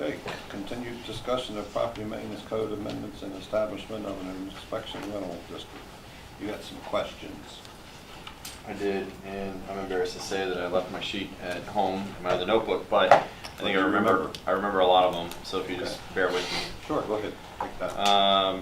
Okay, continued discussion of property maintenance code amendments and establishment of an inspection rental district. You got some questions? I did, and I'm embarrassed to say that I left my sheet at home, the notebook, but I think I remember a lot of them, so if you just bear with me. Sure, go ahead, take that.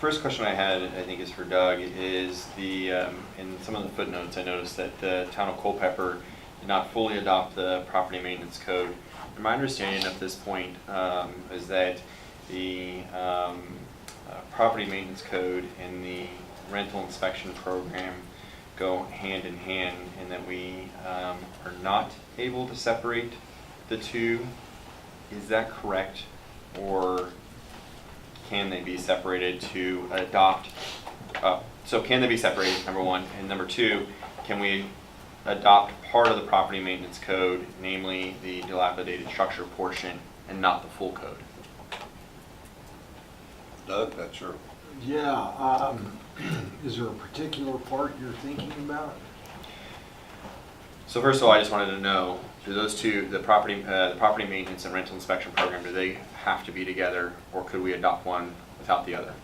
First question I had, I think is for Doug, is in some of the footnotes I noticed that the town of Culpeper did not fully adopt the property maintenance code. And my understanding at this point is that the property maintenance code and the rental inspection program go hand in hand, and that we are not able to separate the two. Is that correct? Or can they be separated to adopt? So can they be separated, number one? And number two, can we adopt part of the property maintenance code, namely the dilapidated structure portion, and not the full code? Doug, that's your. Yeah, is there a particular part you're thinking about? So first of all, I just wanted to know, do those two, the property maintenance and rental inspection program, do they have to be together, or could we adopt one without the other?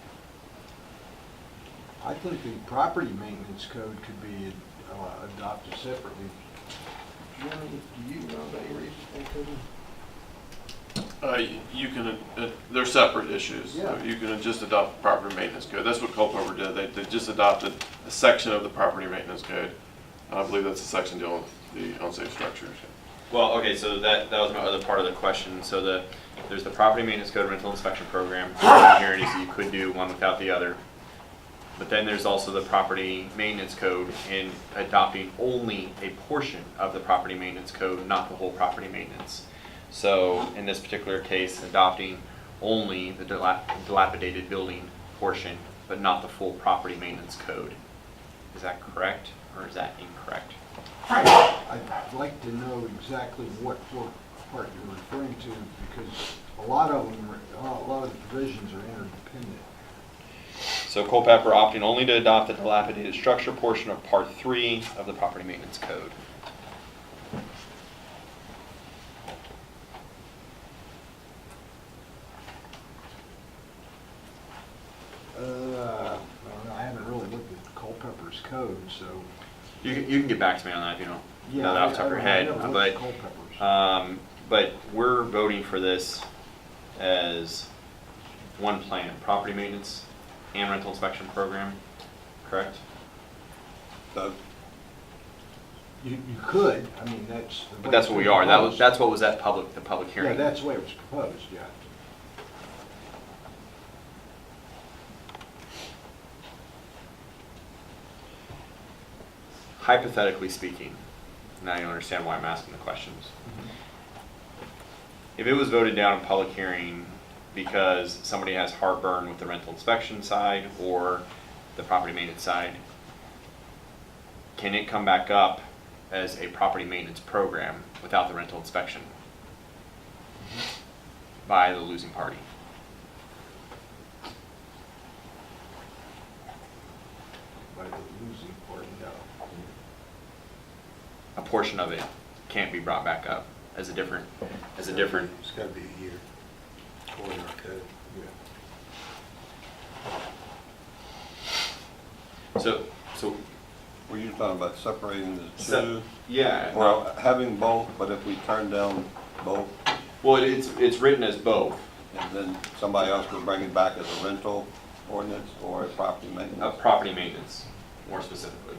I think the property maintenance code could be adopted separately. Jeremy, do you know of any reason they couldn't? You can, they're separate issues. Yeah. You can just adopt the property maintenance code. That's what Culpeper did. They just adopted a section of the property maintenance code. I believe that's the section dealing with the unsafe structures. Well, okay, so that was my other part of the question. So there's the property maintenance code rental inspection program. Here it is, you could do one without the other. But then there's also the property maintenance code, and adopting only a portion of the property maintenance code, not the whole property maintenance. So in this particular case, adopting only the dilapidated building portion, but not the full property maintenance code. Is that correct, or is that incorrect? I'd like to know exactly what part you're referring to, because a lot of the provisions are interdependent. So Culpeper opting only to adopt the dilapidated structure portion of Part 3 of the property maintenance code. I haven't really looked at Culpeper's code, so. You can get back to me on that if you don't Yeah, know that off the top of your head. I never looked at Culpeper's. But we're voting for this as one plan, property maintenance and rental inspection program, correct? Doug? You could, I mean, that's. But that's what we are. That's what was at the public hearing. Yeah, that's the way it was proposed, yeah. Hypothetically speaking, now you understand why I'm asking the questions. If it was voted down in public hearing because somebody has heartburn with the rental inspection side or the property maintenance side, can it come back up as a property maintenance program without the rental inspection by the losing party? By the losing party, no. A portion of it can't be brought back up as a different. It's got to be a year, according to our code. Yeah. So Were you talking about separating the two? yeah. Or having both, but if we turn down both, Well, it's written as both. and then somebody else would bring it back as a rental ordinance or a property maintenance? Property maintenance, more specifically.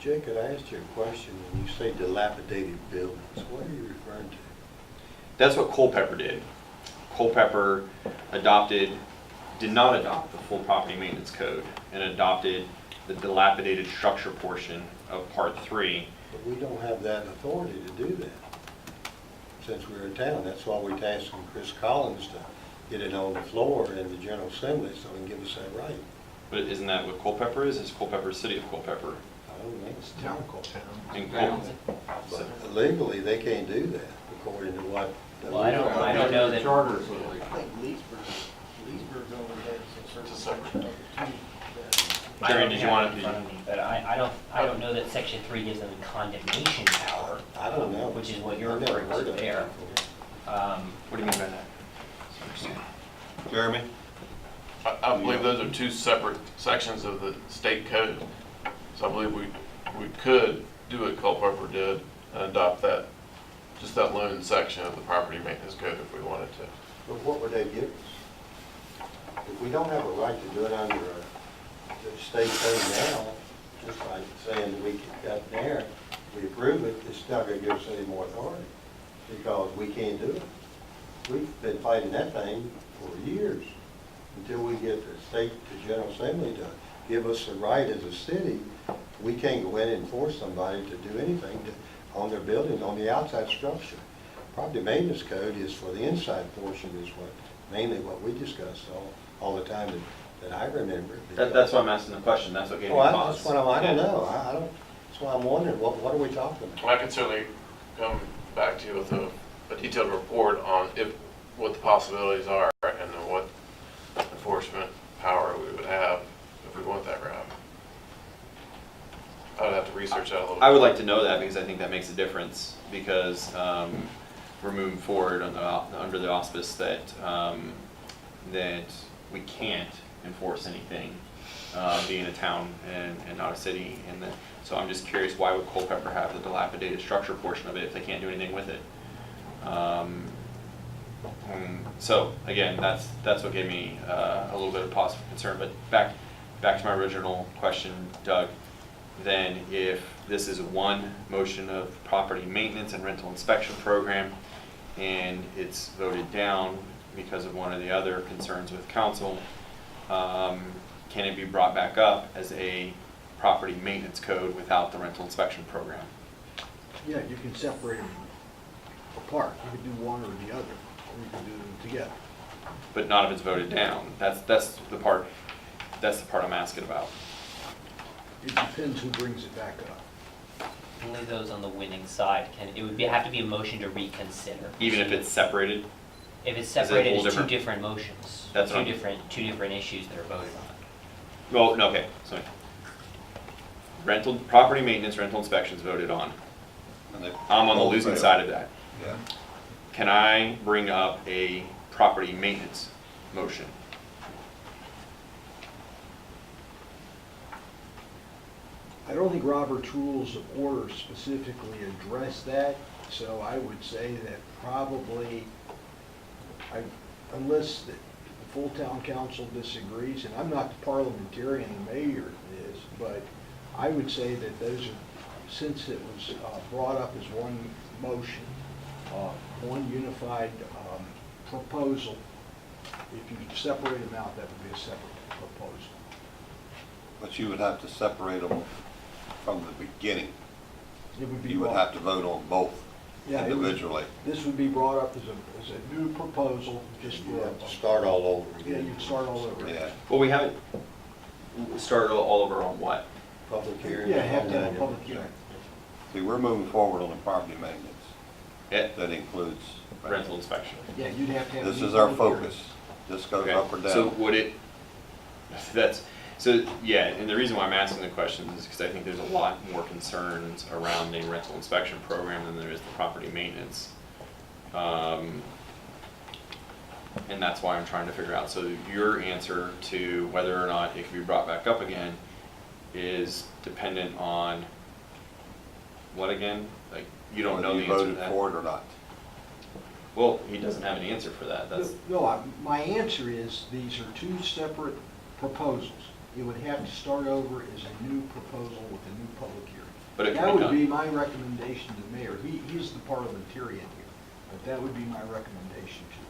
Jake, could I ask you a question? When you say dilapidated buildings, what are you referring to? That's what Culpeper did. Culpeper did not adopt the full property maintenance code and adopted the dilapidated structure portion of Part 3. But we don't have that authority to do that. Since we're in town, that's why we're asking Chris Collins to get it on the floor in the General Assembly so he can give us that right. But isn't that what Culpeper is? Is Culpeper City of Culpeper? I don't think it's Town called town. In But legally, they can't do that according to what. Well, I don't know that. Charter. I think Leesburg's over there, so It's a separate. I Karen, don't did you have want it in to? front of me, but I don't know that section 3 gives them condemnation power. I don't know. Which is what you're I've never referring heard to of it there. before. What do you mean by that? Jeremy? I believe those are two separate sections of the state code. So I believe we could do what Culpeper did and adopt that, just that lone section of the property maintenance code if we wanted to. But what would they give us? If we don't have a right to do it under the state code now, just like saying that we can cut there, we approve it, it's not gonna give us any more authority, because we can't do it. We've been fighting that thing for years, until we get the state, the General Assembly to give us the right as a city. We can't go in and force somebody to do anything on their building, on the outside structure. Property maintenance code is for the inside portion, is mainly what we discuss all the time that I remember. That's why I'm asking the question, that's what gave me Well, pause. that's what I don't know. I don't, that's why I'm wondering, what are we talking about? Well, I could certainly come back to you with a detailed report on what the possibilities are and then what enforcement power we would have if we went that route. I would have to research that a little. I would like to know that because I think that makes a difference, because we're moving forward under the auspice that that we can't enforce anything, being a town and not a city. So I'm just curious, why would Culpeper have the dilapidated structure portion of it if they can't do anything with it? So again, that's what gave me a little bit of pause for concern. But back to my original question, Doug. Then if this is one motion of property maintenance and rental inspection program, and it's voted down because of one or the other concerns with council, can it be brought back up as a property maintenance code without the rental inspection program? Yeah, you can separate them apart. You can do one or the other, or you can do them together. But not if it's voted down. That's the part I'm asking about. It depends who brings it back up. Only those on the winning side have to be a motion to reconsider. Even if it's separated? If it's Is it a separated, whole it's two different- different motions. That's two right. different issues that are voted on. Well, no, okay, sorry. Property maintenance, rental inspections voted on. And they I'm on the both losing fail. side of that. Yeah. Can I bring up a property maintenance motion? I don't think Robert's Rules of Order specifically address that, so I would say that probably, unless the full town council disagrees, and I'm not the parliamentarian, the mayor is, but I would say that those are, since it was brought up as one motion, one unified proposal, if you separate them out, that would be a separate proposal. But you would have to separate them from the beginning. It would be You would brought- have to vote on both Yeah, it would- individually. This would be brought up as a new proposal, just You for, have to start all over yeah, again. you'd start all over. Yeah. Well, we haven't started all over on what? Public hearing. Yeah, have to have a public hearing. See, we're moving forward on the property maintenance. Yeah. That includes. Rental inspection. Yeah, you'd have to have. This a new is our public hearing. focus. This goes Okay. up or down. So would it, yeah, and the reason why I'm asking the questions is because I think there's a lot more concerns around a rental inspection program than there is the property maintenance. And that's why I'm trying to figure out. So your answer to whether or not it can be brought back up again is dependent on what again? Like, you don't know the answer to Whether you that? voted for it or not. Well, he doesn't have an answer for that. That's, My answer is, these are two separate proposals. It would have to start over as a new proposal with a new public hearing. but it That can be would be done. my recommendation to the mayor. He's the parliamentarian here, but that would be my recommendation to him.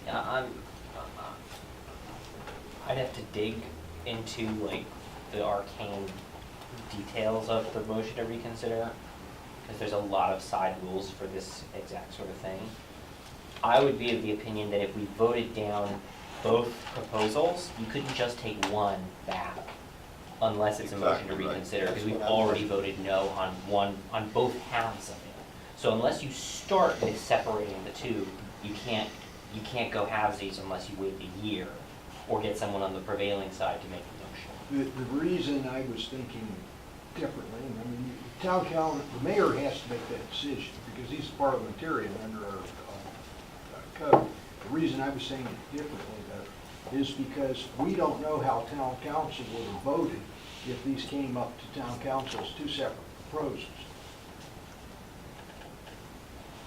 Yeah, I'd have to dig into like the arcane details of the motion to reconsider, because there's a lot of side rules for this exact sort of thing. I would be of the opinion that if we voted down both proposals, you couldn't just take one back unless it's a motion to Exactly right. reconsider, because That's we've what I already was- voted no on both halves of it. So unless you start with separating the two, you can't go halvesies unless you wait a year or get someone on the prevailing side to make the motion. The reason I was thinking differently, I mean, town council, the mayor has to make that decision because he's the parliamentarian under our code. The reason I was saying it differently though is because we don't know how town council would have voted if these came up to town council as two separate proposals.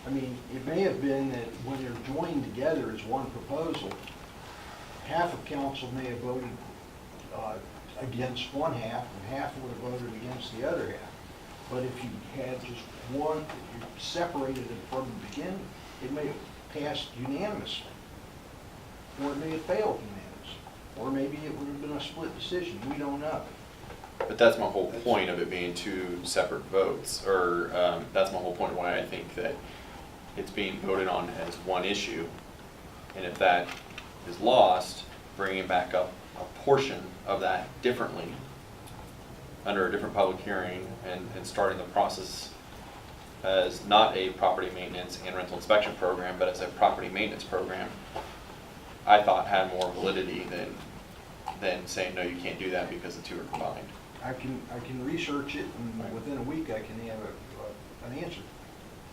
I mean, it may have been that when they're joined together as one proposal, half of council may have voted against one half, and half would have voted against the other half. But if you had just one, if you separated it from the beginning, it may have passed unanimously, or it may have failed unanimously, or maybe it would have been a split decision. We don't know. But that's my whole point of it being two separate votes, or that's my whole point of why I think that it's being voted on as one issue. And if that is lost, bringing back up a portion of that differently under a different public hearing and starting the process as not a property maintenance and rental inspection program, but as a property maintenance program, I thought had more validity than saying, no, you can't do that because the two are combined. I can research it, and within a week I can have an answer.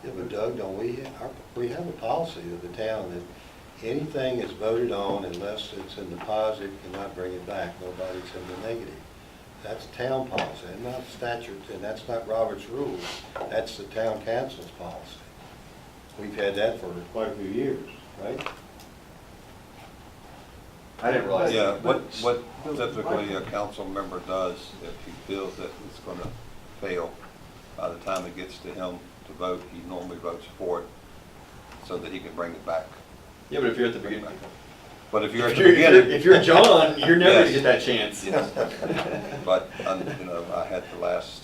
Yeah, but Doug, don't we have a policy of the town that anything is voted on unless it's in the positive, cannot bring it back, nobody's in the negative. That's town policy, and not statute, and that's not Robert's rules, that's the town council's policy. We've had that for quite a few years, right? I didn't realize. Yeah, what but- typically a council member does if he feels that it's going to fail, by the time it gets to him to vote, he normally votes for it so that he can bring it back. Yeah, but if you're at the beginning, But if you're at the beginning. if you're John, you're never gonna Yes. get that chance. But, you know, I had the last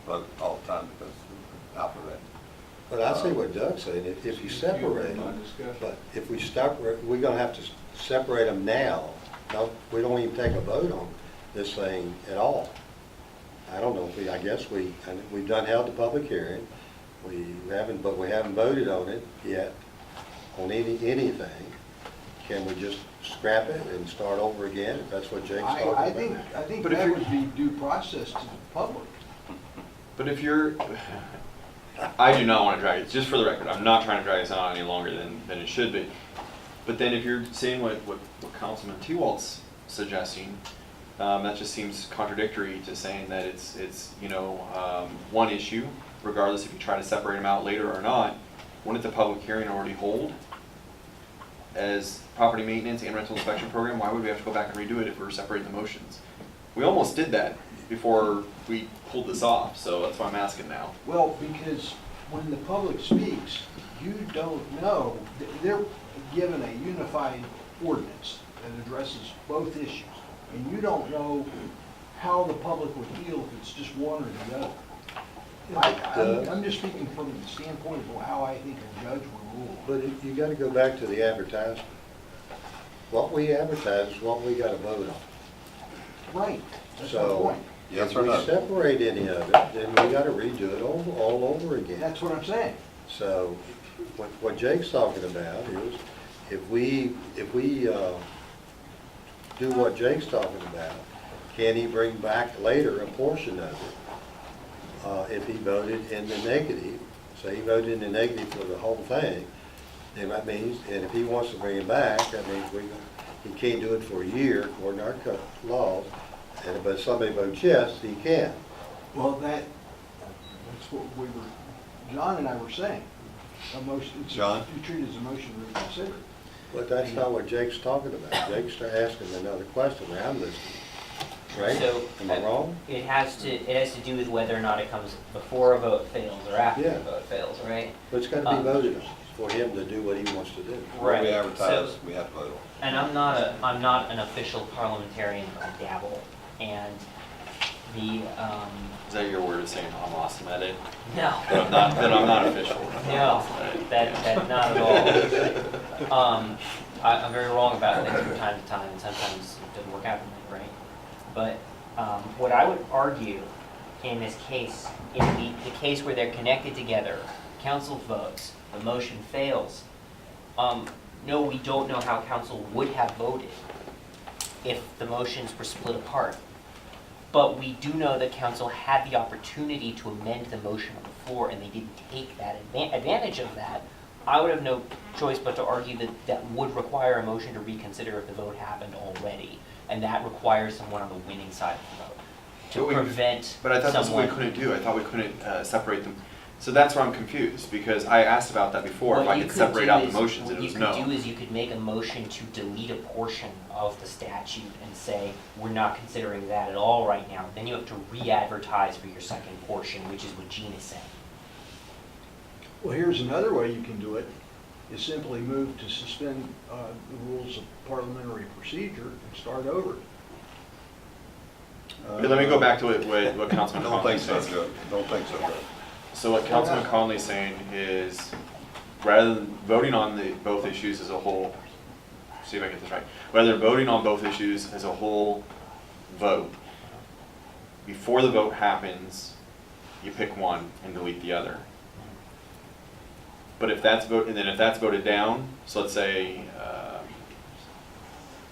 vote all the time because of alphabet. But I see what Doug's saying, if you separate them, but if we separate, we're gonna have to separate them now. No, we don't even take a vote on this thing at all. I don't know if I guess we've held the public hearing, but we haven't voted on it yet, on anything. Can we just scrap it and start over again, if that's what Jake's talking about? I think But if that you're- would be due process to the public. But if you're, I do not want to drag it, just for the record, I'm not trying to drag this on any longer than it should be. But then if you're saying what Councilman T-Walt's suggesting, that just seems contradictory to saying that it's one issue, regardless if you try to separate them out later or not. Wouldn't the public hearing already hold as property maintenance and rental inspection program? Why would we have to go back and redo it if we're separating the motions? We almost did that before we pulled this off, so that's why I'm asking now. Well, because when the public speaks, you don't know, they're given a unified ordinance that addresses both issues, and you don't know how the public would feel if it's just one or the other. I'm just speaking from the standpoint of how I think a judge would rule. But you gotta go back to the advertisement. What we advertise is what we gotta vote on. Right, that's my So, point. Yes if or we no? separate any of it, then we gotta redo it all over again. That's what I'm saying. So, what Jake's talking about is, if we do what Jake's talking about, can he bring back later a portion of it? If he voted in the negative, say he voted in the negative for the whole thing, then that means, and if he wants to bring it back, that means he can't do it for a year according to our laws, but if somebody votes yes, he can. Well, that's what John and I were saying. A motion, John? you treat it as a motion to reconsider. But that's not what Jake's talking about. Jake's asking another question, and I'm listening. Right? So, Am I wrong? It has to do with whether or not it comes before a vote fails or after Yeah. a vote fails, right? But it's gotta be voted on for him to do what he wants to do. When we Right. advertise, So- we have to vote on And I'm not an official parliamentarian, I dabble, and the, Is that your word of saying I'm awesome at it? no. That I'm not official. No, that not at all. I'm very wrong about things from time to time, and sometimes it doesn't work out for me, right? But what I would argue in this case, in the case where they're connected together, council votes, the motion fails. No, we don't know how council would have voted. if the motions were split apart. But we do know that council had the opportunity to amend the motion on the floor, and they didn't take that advantage of that. I would have no choice but to argue that that would require a motion to reconsider if the vote happened already, and that requires someone on the winning side of the vote to But we- prevent But I thought that's what we someone. couldn't do. I thought we couldn't separate them. So that's where I'm confused, because I asked about that before, if What I you could could separate do out the is- motions, and it was What no. you could do is you could make a motion to delete a portion of the statute and say, we're not considering that at all right now. Then you have to re-advertise for your second portion, which is what Gene is saying. Well, here's another way you can do it, is simply move to suspend the rules of parliamentary procedure and start over. Okay, let me go back to what Councilman Don't think Conley's so, saying. Joe. Don't think so, Joe. So what Councilman Conley's saying is, rather than voting on both issues as a whole, see if I get this right, rather than voting on both issues as a whole vote, before the vote happens, you pick one and delete the other. But if that's voted down, so let's say,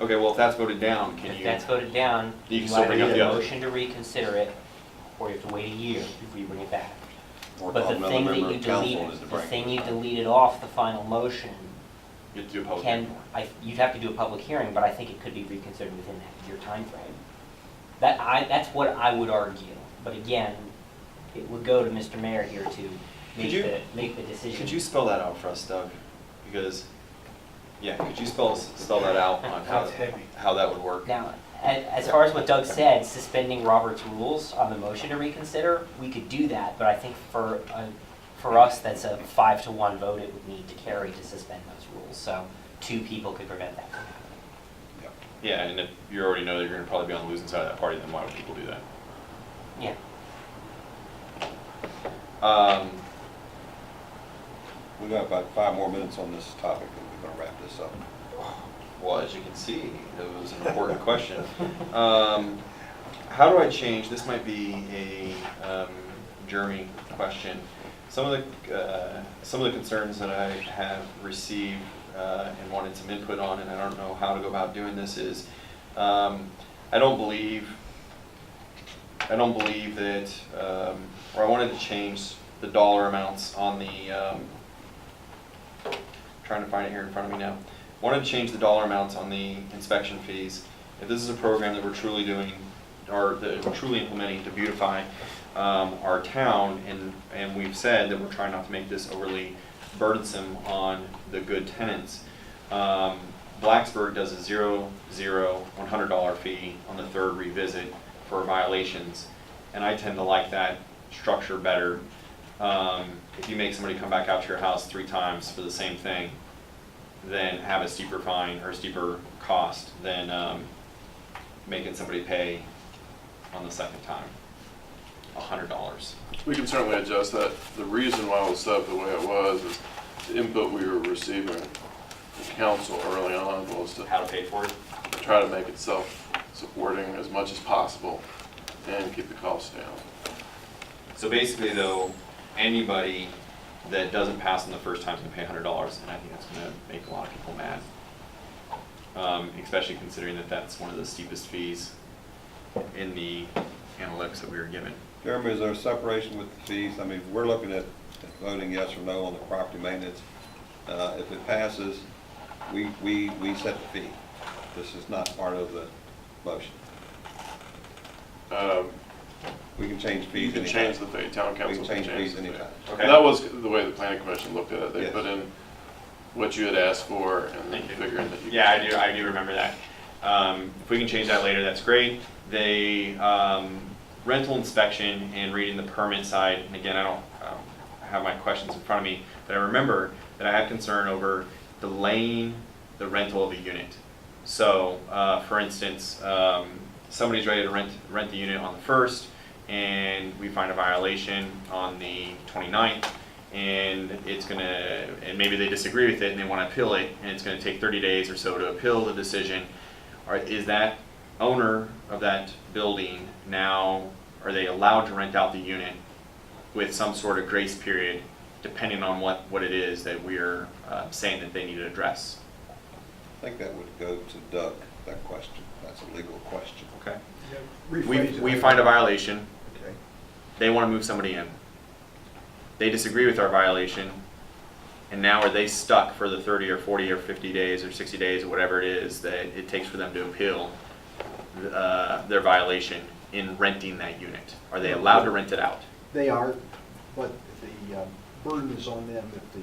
okay, well, if that's voted down, can If you? that's voted down, You you can still either bring up get the a other. motion to reconsider it, or you have to wait a year before you bring it back. Or But call the another thing that member you of council deleted, is to the bring it thing you back. deleted off the final motion You have to do a public can, hearing. you'd have to do a public hearing, but I think it could be reconsidered within that year timeframe. That's what I would argue, but again, it would go to Mr. Mayor here to make the decision. Could you spell that out for us, Doug? Because, yeah, could you spell that out on how that would work? Now, as far as what Doug said, suspending Robert's rules on the motion to reconsider, we could do that, but I think for us, that's a 5-to-1 vote it would need to carry to suspend those rules, so 2 people could prevent that from happening. Yeah, and if you already know that you're gonna probably be on the losing side of that party, then why would people do that? Yeah. We got about 5 more minutes on this topic, and we're gonna wrap this up. Well, as you can see, it was an important question. How do I change, this might be a Jeremy question. Some of the concerns that I have received and wanted some input on, and I don't know how to go about doing this, is I don't believe that, or I wanted to change the dollar amounts on the, trying to find it here in front of me now. Wanted to change the dollar amounts on the inspection fees. If this is a program that we're truly doing, or that we're truly implementing to beautify our town, and we've said that we're trying not to make this overly burdensome on the good tenants. Blacksburg does a $100 fee on the 3rd revisit for violations, and I tend to like that structure better. If you make somebody come back out to your house 3 times for the same thing, then have a steeper fine or steeper cost than making somebody pay on the second time, $100. We can certainly adjust that. The reason why it was set up the way it was is the input we were receiving from council early on was to How to pay for it? try to make it self-supporting as much as possible and keep the costs down. So basically though, anybody that doesn't pass on the first time is gonna pay $100, and I think that's gonna make a lot of people mad. Especially considering that that's one of the steepest fees in the analytics that we were given. Jeremy, is there a separation with the fees? I mean, we're looking at voting yes or no on the property maintenance. If it passes, we set the fee. This is not part of the motion. We can change You fees can anytime. change the fee, town We council can can change fees the fee. anytime. Okay. And that was the way the planning commission looked at it. They Yes. put in what you had asked for and then Thank you. figuring that you. Yeah, I do remember that. If we can change that later, that's great. They, rental inspection and reading the permit side, and again, I don't have my questions in front of me, but I remember that I had concern over delaying the rental of a unit. So, for instance, somebody's ready to rent the unit on the 1st, and we find a violation on the 29th, and and maybe they disagree with it and they want to appeal it, and it's going to take 30 days or so to appeal the decision. Is that owner of that building now, are they allowed to rent out the unit with some sort of grace period, depending on what it is that we're saying that they need to address? I think that would go to Doug, that question. That's a legal question. Okay. Rephrase it. We find a violation, Okay. they want to move somebody in. They disagree with our violation, and now are they stuck for the 30 or 40 or 50 days or 60 days or whatever it is that it takes for them to appeal their violation in renting that unit? Are they allowed to rent it out? They are, but the burden is on them if the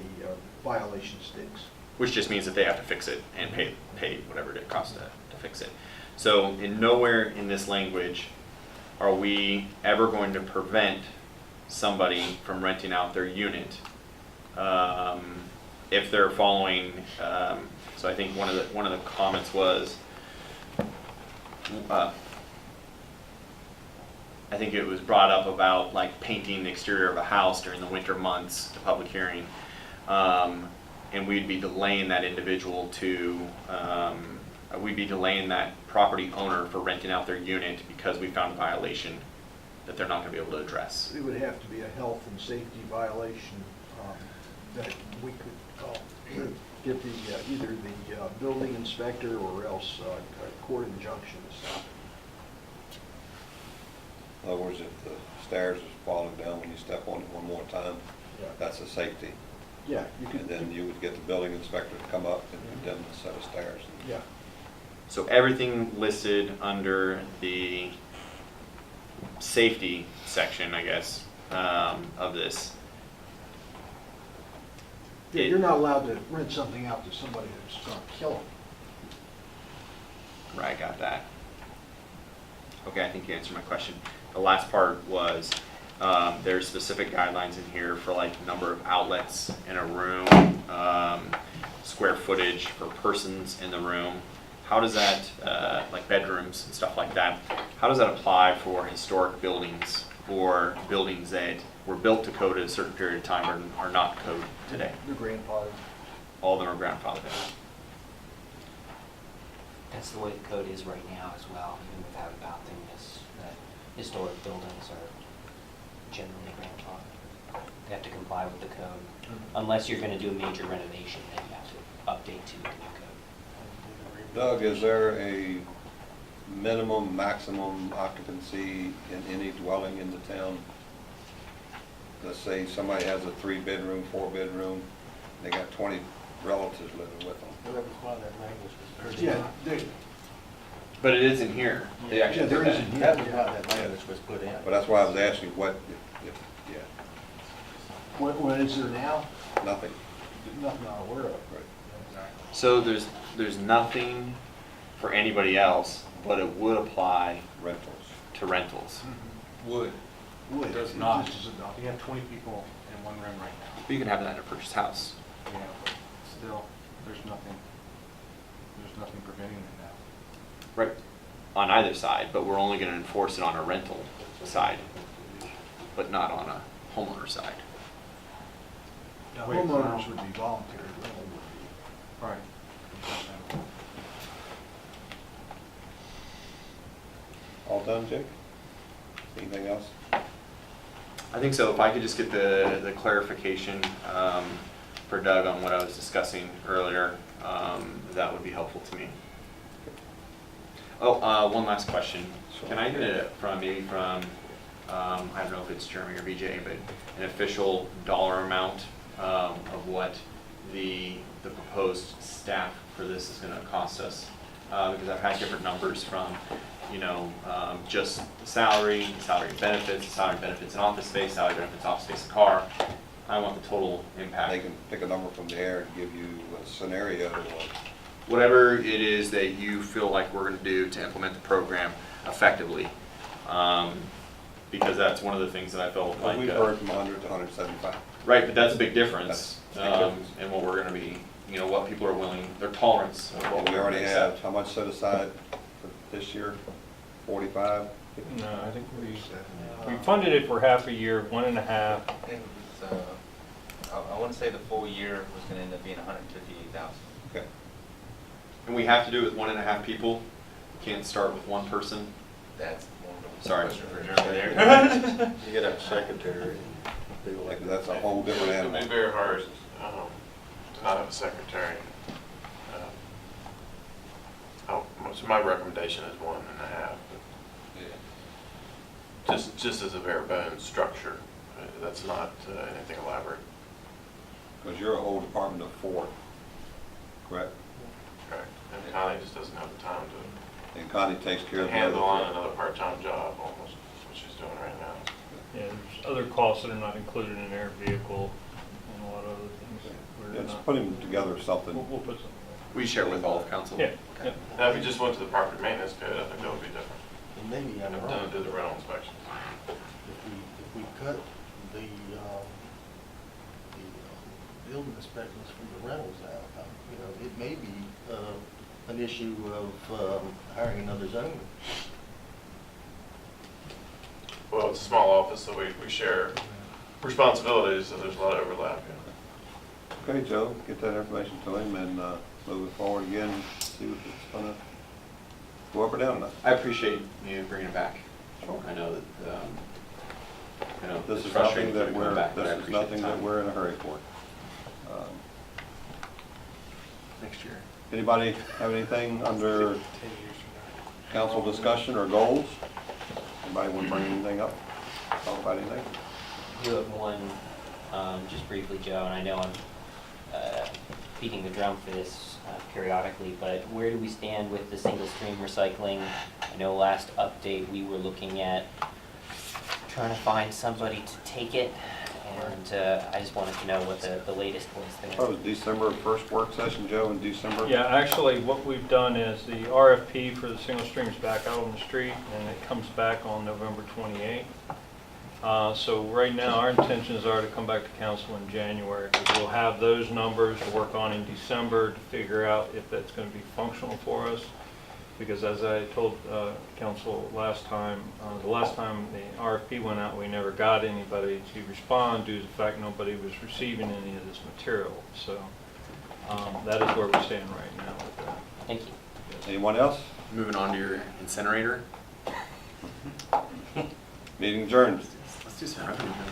violation sticks. Which just means that they have to fix it and pay whatever it costs to fix it. So in nowhere in this language are we ever going to prevent somebody from renting out their unit if they're following. So I think one of the comments was, I think it was brought up about like painting the exterior of a house during the winter months, the public hearing. And we'd be delaying that individual to, we'd be delaying that property owner for renting out their unit because we found a violation that they're not gonna be able to address. It would have to be a health and safety violation that we could get the, either the building inspector or else a court injunction to stop it. In other words, if the stairs is falling down when you step on it one more time, Yeah. that's a safety. Yeah, you could. And then you would get the building inspector to come up and condemn the set of stairs. Yeah. So everything listed under the safety section, I guess, of this. Yeah, you're not allowed to rent something out to somebody that's gonna kill them. Right, got that. Okay, I think you answered my question. The last part was, there's specific guidelines in here for like number of outlets in a room, square footage for persons in the room. How does that, like bedrooms and stuff like that, how does that apply for historic buildings or buildings that were built to code at a certain period of time or are not code today? Your grandfather. All of them are grandfathered in. That's the way the code is right now as well, even without adopting this, that historic buildings are generally grandfathered. They have to comply with the code. Unless you're gonna do a major renovation, then you have to update to the new code. Doug, is there a minimum, maximum occupancy in any dwelling in the town? Let's say somebody has a 3-bedroom, 4-bedroom, they got 20 relatives living with them. Yeah, they, But it is in here. They actually yeah, there put is that in in. here. That was why that language was put in. But that's why I was asking what, yeah, What is there now? nothing. Nothing I'm aware of. Right. So there's nothing for anybody else, but it would apply Rentals. to rentals. Would. Would. Does It not. just is adopted. You have 20 people in one room right now. But you can have that in a purchased house. Yeah, but still, there's nothing preventing it now. Right. On either side, but we're only gonna enforce it on a rental side, but not on a homeowner side. Homeowners would be voluntary, rental would be. Right. All done, Jake? Anything else? I think so. If I could just get the clarification for Doug on what I was discussing earlier, that would be helpful to me. Oh, one last question. Can I get it from, maybe from, I don't know if it's Jeremy or BJ, but an official dollar amount of what the proposed staff for this is gonna cost us? Because I've had different numbers from, just salary and benefits, and office space, salary, benefits, office space, and car. I want the total impact. They can pick a number from there and give you a scenario of Whatever it is that you feel like we're gonna do to implement the program effectively. Because that's one of the things that I felt like. we've heard from 100 to 175. Right, but that's a big difference, That's a big difference. in what we're gonna be, what people are willing, their tolerance of what And we we're already gonna have, accept. how much set aside for this year? 45? No, I think we funded it for half a year, 1.5. I think it was, I want to say the full year was going to end up being 158,000. Okay. And we have to do it with 1.5 people, we can't start with one person. That's more of a Sorry. question for Jeremy there. You get a secretary and do Like, like that's a whole different It'd animal. be very hard to not have a secretary. So my recommendation is 1.5. Just as a bare bones structure. That's not anything elaborate. Because you're a whole department of 4, correct? Correct. And Connie just doesn't have the time And Connie takes care to of the handle on other. another part-time job almost. That's what she's doing right now. Yeah, there's other costs that are not included in their vehicle and a lot of other things that we're It's not. putting together something. We'll put something We share with all of council? there. Yeah, Now, if you just went to the property maintenance code, I think that would be different. And maybe I'm And wrong. do the rental inspections. If we cut the building inspections from the rentals out, you know, it may be an issue of hiring another zoner. Well, it's a small office, so we share responsibilities, so there's a lot of overlap. Yeah. Okay, Joe, get that information to him and move it forward again, see if it's gonna go up or down enough. I appreciate you bringing it back. Sure. I know that, I know This it's is frustrating nothing to that come back, but I this is appreciate the nothing that time. we're in a hurry for. Next year. Anybody have anything under council discussion or goals? Anybody want to bring anything up? Talk about anything? I do have one, just briefly, Joe, and I know I'm beating the drum for this periodically, but where do we stand with the single stream recycling? I know last update, we were looking at trying to find somebody to take it, and I just wanted to know what the latest was That there. was December, first work session, Joe, in December? Yeah, actually, what we've done is the RFP for the single stream's back out on the street, and it comes back on November 28th. So right now, our intentions are to come back to council in January, because we'll have those numbers to work on in December to figure out if that's going to be functional for us. Because as I told council last time, the last time the RFP went out, we never got anybody to respond due to the fact nobody was receiving any of this material. So that is where we stand right now with that. Thank you. Anyone else? Moving on to your incinerator. Meeting adjourned. Let's do some revenue.